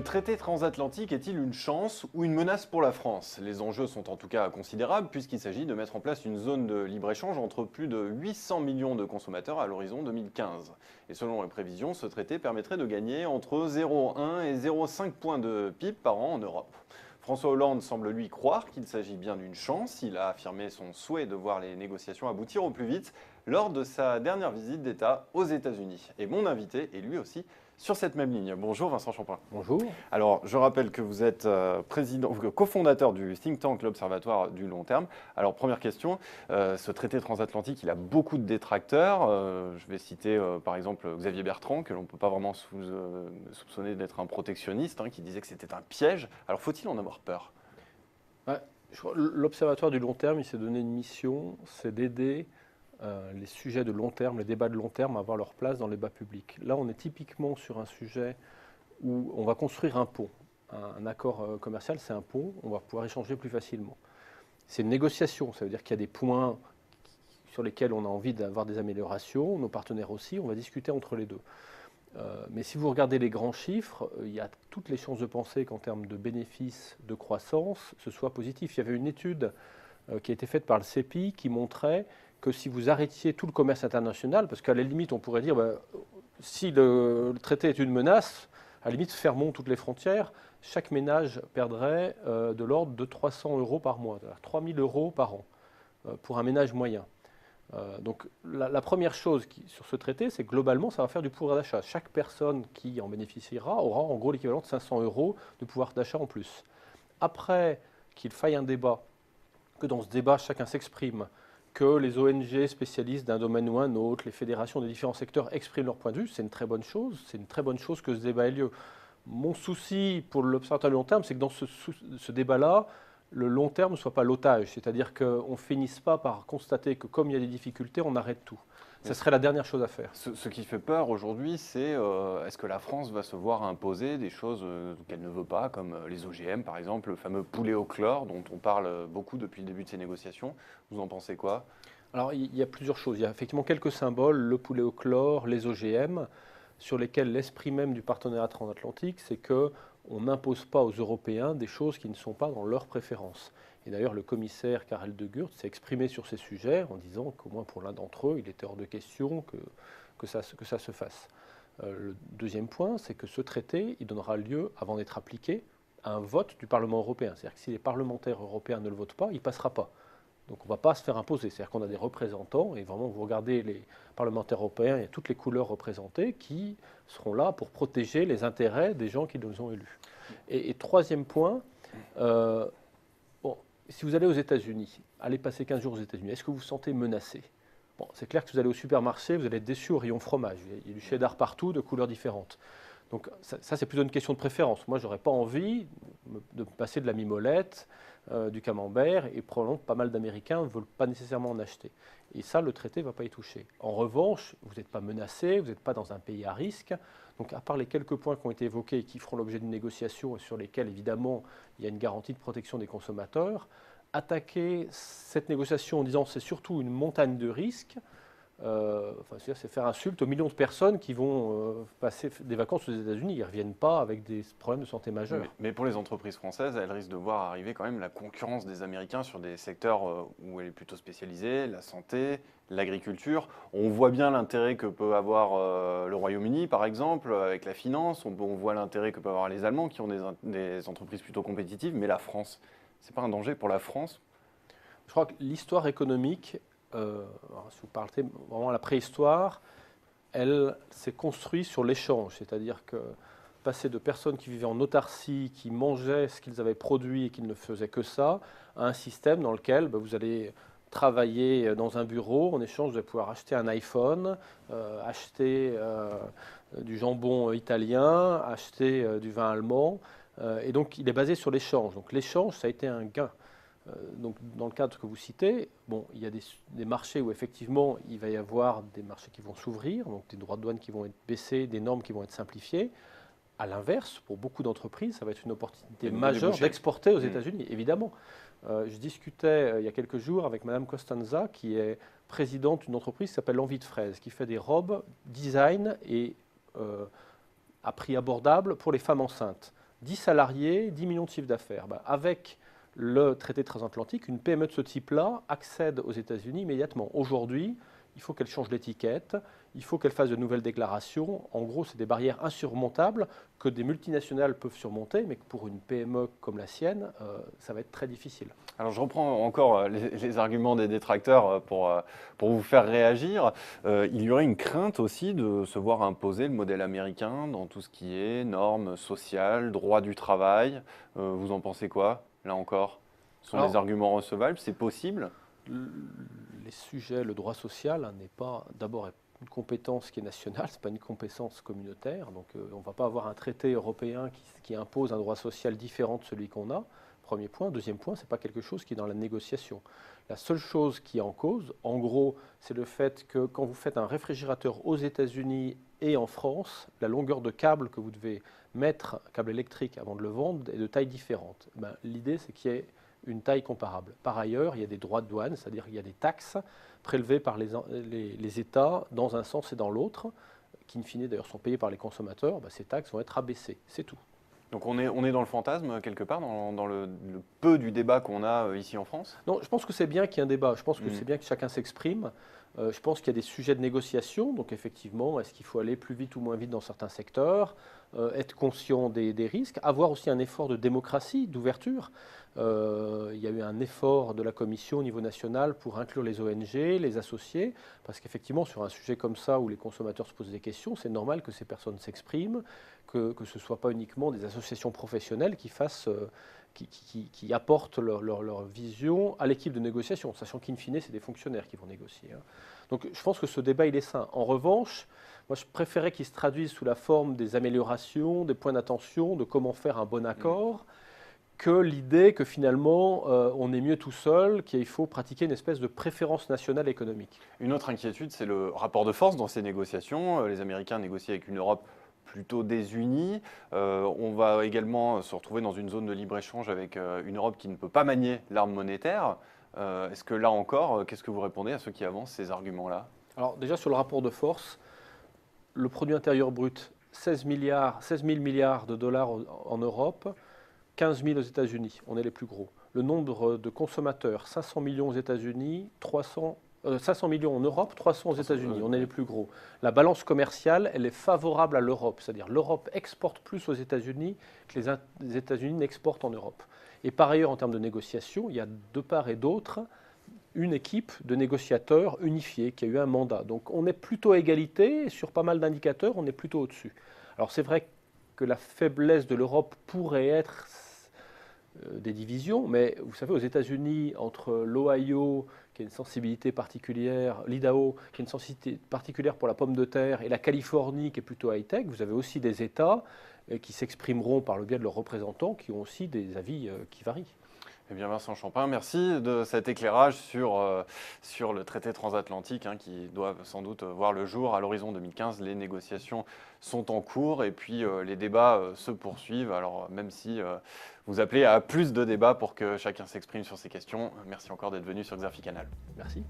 traité transatlantique est-il une chance ou une menace pour la France? Les enjeux sont en tout cas considérables puisqu'il s'agit de mettre en place une zone de libre-échange entre plus de 800 millions de consommateurs à l'horizon 2015. Et selon les prévisions, ce traité permettrait de gagner entre 0,1 et 0,5 points de PIB par an en Europe. François Hollande semble lui croire qu'il s'agit bien d'une chance. Il a affirmé son souhait de voir les négociations aboutir au plus vite lors de sa dernière visite d'État aux États-Unis. Et mon invité est lui aussi sur cette même ligne. Bonjour Vincent Champin. Bonjour. Alors, je rappelle que vous êtes cofondateur du think tank l'Observatoire du long terme. Alors, première question, ce traité transatlantique, il a beaucoup de détracteurs. Je vais citer par exemple Xavier Bertrand, que l'on ne peut pas vraiment soupçonner d'être un protectionniste, qui disait que c'était un piège. Alors, faut-il en avoir peur? L'Observatoire du long terme, il s'est donné une mission, c'est d'aider les sujets de long terme, les débats de long terme à avoir leur place dans le débat public. Là, on est typiquement sur un sujet où on va construire un pont. Un accord commercial, c'est un pont, on va pouvoir échanger plus facilement. C'est une négociation, ça veut dire qu'il y a des points sur lesquels on a envie d'avoir des améliorations, nos partenaires aussi, on va discuter entre les deux. Mais si vous regardez les grands chiffres, il y a toutes les chances de penser qu'en termes de bénéfices, de croissance, ce soit positif. Il y avait une étude qui a été faite par le CEPI qui montrait que si vous arrêtiez tout le commerce international, parce qu'à la limite, on pourrait dire, si le traité est une menace, à la limite, fermons toutes les frontières, chaque ménage perdrait de l'ordre de 300 euros par mois, 3 000 euros par an, pour un ménage moyen. Donc la première chose sur ce traité, c'est que globalement, ça va faire du pouvoir d'achat. Chaque personne qui en bénéficiera aura en gros l'équivalent de 500 euros de pouvoir d'achat en plus. Après qu'il faille un débat, que dans ce débat, chacun s'exprime, que les ONG spécialistes d'un domaine ou un autre, les fédérations des différents secteurs expriment leur point de vue, c'est une très bonne chose. C'est une très bonne chose que ce débat ait lieu. Mon souci pour l'Observatoire du long terme, c'est que dans ce débat-là, le long terme ne soit pas l'otage. C'est-à-dire qu'on ne finisse pas par constater que comme il y a des difficultés, on arrête tout. Ce serait la dernière chose à faire. Ce qui fait peur aujourd'hui, c'est est-ce que la France va se voir imposer des choses qu'elle ne veut pas, comme les OGM par exemple, le fameux poulet au chlore dont on parle beaucoup depuis le début de ces négociations. Vous en pensez quoi? Alors il y a plusieurs choses. Il y a effectivement quelques symboles, le poulet au chlore, les OGM, sur lesquels l'esprit même du partenariat transatlantique, c'est qu'on n'impose pas aux Européens des choses qui ne sont pas dans leurs préférences. Et d'ailleurs, le commissaire Karel de Gucht s'est exprimé sur ces sujets en disant qu'au moins pour l'un d'entre eux, il était hors de question que ça se fasse. Le deuxième point, c'est que ce traité, il donnera lieu, avant d'être appliqué, à un vote du Parlement européen. C'est-à-dire que si les parlementaires européens ne le votent pas, il ne passera pas. Donc on ne va pas se faire imposer. C'est-à-dire qu'on a des représentants, et vraiment, vous regardez les parlementaires européens, il y a toutes les couleurs représentées qui seront là pour protéger les intérêts des gens qui nous ont élus. Et troisième point, si vous allez aux États-Unis, allez passer 15 jours aux États-Unis, est-ce que vous vous sentez menacé? Bon, c'est clair que si vous allez au supermarché, vous allez être déçu au rayon fromage. Il y a du cheddar partout, de couleurs différentes. Donc ça c'est plutôt une question de préférence. Moi, je n'aurais pas envie de passer de la mimolette, du camembert, et probablement pas mal d'Américains ne veulent pas nécessairement en acheter. Et ça, le traité ne va pas y toucher. En revanche, vous n'êtes pas menacé, vous n'êtes pas dans un pays à risque. Donc à part les quelques points qui ont été évoqués et qui feront l'objet d'une négociation et sur lesquels, évidemment, il y a une garantie de protection des consommateurs, attaquer cette négociation en disant que c'est surtout une montagne de risques, c'est faire insulte aux millions de personnes qui vont passer des vacances aux États-Unis. Ils ne reviennent pas avec des problèmes de santé majeurs. Mais pour les entreprises françaises, elles risquent de voir arriver quand même la concurrence des Américains sur des secteurs où elle est plutôt spécialisée, la santé, l'agriculture. On voit bien l'intérêt que peut avoir le Royaume-Uni, par exemple, avec la finance. On voit l'intérêt que peuvent avoir les Allemands qui ont des entreprises plutôt compétitives. Mais la France, ce n'est pas un danger pour la France? Je crois que l'histoire économique, si vous partez vraiment à la préhistoire, elle s'est construite sur l'échange, c'est-à-dire que passer de personnes qui vivaient en autarcie, qui mangeaient ce qu'ils avaient produit et qui ne faisaient que ça, à un système dans lequel vous allez travailler dans un bureau, en échange vous allez pouvoir acheter un iPhone, acheter du jambon italien, acheter du vin allemand, et donc il est basé sur l'échange. Donc l'échange, ça a été un gain. Donc, dans le cadre que vous citez, il y a des marchés où effectivement il va y avoir des marchés qui vont s'ouvrir, donc des droits de douane qui vont être baissés, des normes qui vont être simplifiées. À l'inverse, pour beaucoup d'entreprises, ça va être une opportunité majeure d'exporter aux États-Unis, évidemment. Je discutais il y a quelques jours avec Madame Costanza, qui est présidente d'une entreprise qui s'appelle L'Envie de Fraise, qui fait des robes design et à prix abordable pour les femmes enceintes. 10 salariés, 10 millions de chiffre d'affaires. Ben, avec le traité transatlantique, une PME de ce type-là accède aux États-Unis immédiatement. Aujourd'hui, il faut qu'elle change d'étiquette, il faut qu'elle fasse de nouvelles déclarations. En gros, c'est des barrières insurmontables que des multinationales peuvent surmonter, mais que pour une PME comme la sienne, ça va être très difficile. Alors je reprends encore les arguments des détracteurs pour vous faire réagir. Il y aurait une crainte aussi de se voir imposer le modèle américain dans tout ce qui est normes sociales, droit du travail. Vous en pensez quoi, là encore? Ce sont des arguments recevables, c'est possible? Les sujets, le droit social n'est pas d'abord une compétence qui est nationale, ce n'est pas une compétence communautaire. Donc on ne va pas avoir un traité européen qui impose un droit social différent de celui qu'on a. Premier point. Deuxième point, ce n'est pas quelque chose qui est dans la négociation. La seule chose qui est en cause, en gros, c'est le fait que quand vous faites un réfrigérateur aux États-Unis et en France, la longueur de câble que vous devez mettre, câble électrique avant de le vendre, est de taille différente. L'idée, c'est qu'il y ait une taille comparable. Par ailleurs, il y a des droits de douane, c'est-à-dire qu'il y a des taxes prélevées par les États dans un sens et dans l'autre, qui in fine d'ailleurs sont payées par les consommateurs. Ces taxes vont être abaissées, c'est tout. Donc on est dans le fantasme quelque part, dans le peu du débat qu'on a ici en France? Non, je pense que c'est bien qu'il y ait un débat, je pense que c'est bien que chacun s'exprime. Je pense qu'il y a des sujets de négociation, donc effectivement, est-ce qu'il faut aller plus vite ou moins vite dans certains secteurs, être conscient des risques, avoir aussi un effort de démocratie, d'ouverture. Il y a eu un effort de la Commission au niveau national pour inclure les ONG, les associés, parce qu'effectivement, sur un sujet comme ça où les consommateurs se posent des questions, c'est normal que ces personnes s'expriment, que ce ne soit pas uniquement des associations professionnelles qui fassent... Qui apportent leur vision à l'équipe de négociation, sachant qu'in fine, c'est des fonctionnaires qui vont négocier. Donc je pense que ce débat, il est sain. En revanche, moi, je préférais qu'il se traduise sous la forme des améliorations, des points d'attention, de comment faire un bon accord, que l'idée que finalement, on est mieux tout seul, qu'il faut pratiquer une espèce de préférence nationale économique. Une autre inquiétude, c'est le rapport de force dans ces négociations. Les Américains négocient avec une Europe plutôt désunis. On va également se retrouver dans une zone de libre-échange avec une Europe qui ne peut pas manier l'arme monétaire. Est-ce que là encore, qu'est-ce que vous répondez à ceux qui avancent ces arguments-là? Alors déjà sur le rapport de force, le produit intérieur brut, 16 000 milliards de dollars en Europe, 15 000 aux États-Unis, on est les plus gros. Le nombre de consommateurs, 500 millions aux États-Unis, 500 millions en Europe, 300 aux États-Unis, on est les plus gros. La balance commerciale, elle est favorable à l'Europe, c'est-à-dire l'Europe exporte plus aux États-Unis que les États-Unis n'exportent en Europe. Et par ailleurs, en termes de négociation, il y a de part et d'autre une équipe de négociateurs unifiés qui a eu un mandat. Donc on est plutôt à égalité, et sur pas mal d'indicateurs, on est plutôt au-dessus. Alors c'est vrai que la faiblesse de l'Europe pourrait être des divisions, mais vous savez, aux États-Unis, entre l'Ohio, qui a une sensibilité particulière, l'Idaho, qui a une sensibilité particulière pour la pomme de terre, et la Californie, qui est plutôt high-tech, vous avez aussi des États qui s'exprimeront par le biais de leurs représentants, qui ont aussi des avis qui varient. Eh bien, Vincent Champin, merci de cet éclairage sur le traité transatlantique qui doit sans doute voir le jour à l'horizon 2015. Les négociations sont en cours et puis les débats se poursuivent. Alors, même si vous appelez à plus de débats pour que chacun s'exprime sur ces questions, merci encore d'être venu sur Xerfi Canal. Merci.